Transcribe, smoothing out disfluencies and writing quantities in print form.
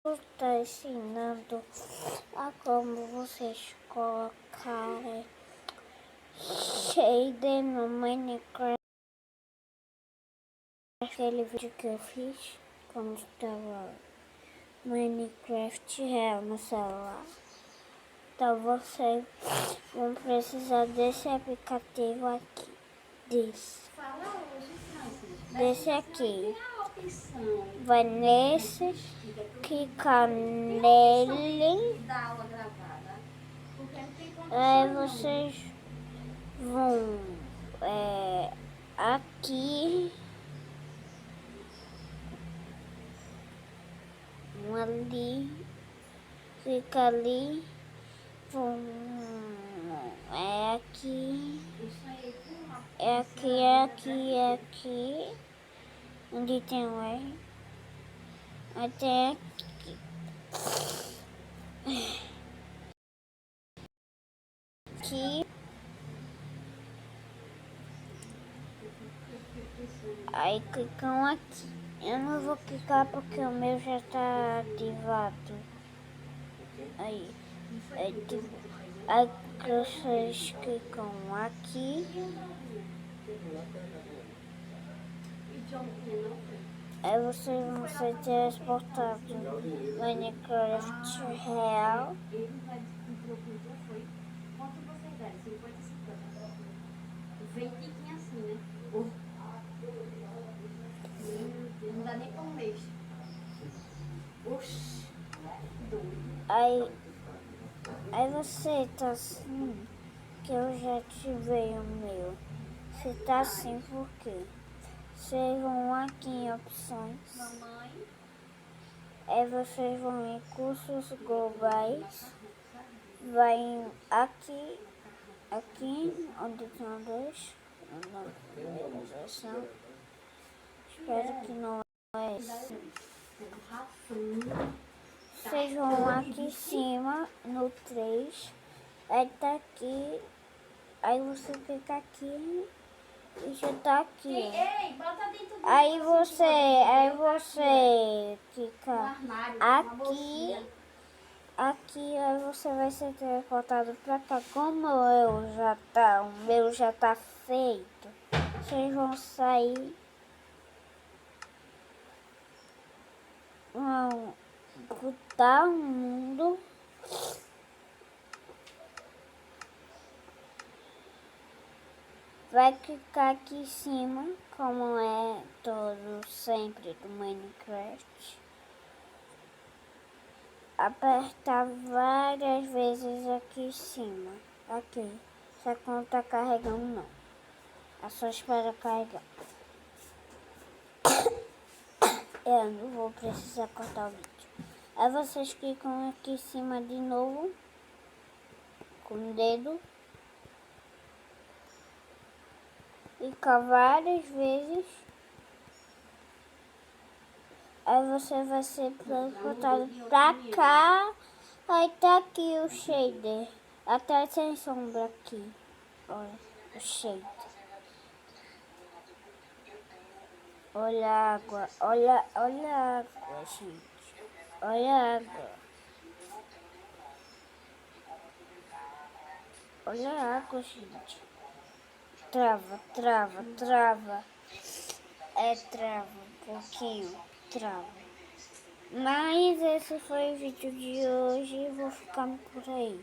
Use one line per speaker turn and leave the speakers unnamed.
Está ensinando a como vocês colocarem shader no Minecraft. Aquele vídeo que eu fiz quando estava Minecraft real no celular. Então vocês vão precisar desse aplicativo aqui. Desse aqui. Vai nesse, clicar nele. Aí vocês vão aqui, ali, clica ali, vão aqui, aqui, onde tem o R, até aqui. Aqui. Aí clicam aqui. Eu não vou clicar porque o meu já está ativado. Aí vocês clicam aqui. Aí vocês vão ser transportados no Minecraft real.
Não dá nem pra um mês. Oxi, doido.
Aí você tá assim, que eu já ativei o meu. Você tá assim por quê? Vocês vão aqui em opções.
Mamãe.
Aí vocês vão em cursos globais. Vai aqui onde tem dois. Espero que não é esse. Vocês vão aqui em cima, no 3. Aí tá aqui. Aí você clica aqui e já tá aqui.
Ei, bota dentro do
Aí você clica aqui. Aqui aí você vai ser transportado pra cá. Como o meu já tá feito, vocês vão sair. Vão botar o mundo. Vai clicar aqui em cima, como é todo sempre do Minecraft. Apertar várias vezes aqui em cima. Aqui. Só que não tá carregando não. É só esperar carregar. Eu não vou precisar cortar o vídeo. Aí vocês clicam aqui em cima de novo. Com o dedo. Clica várias vezes. Aí você vai ser transportado pra cá. Aí tá aqui o shader. Até sem sombra aqui. Olha o shader. Olha a água. Olha a água, gente. Olha a água. Olha a água, gente. Trava. Trava um pouquinho. Trava. Mas esse foi o vídeo de hoje. Vou ficar por aí.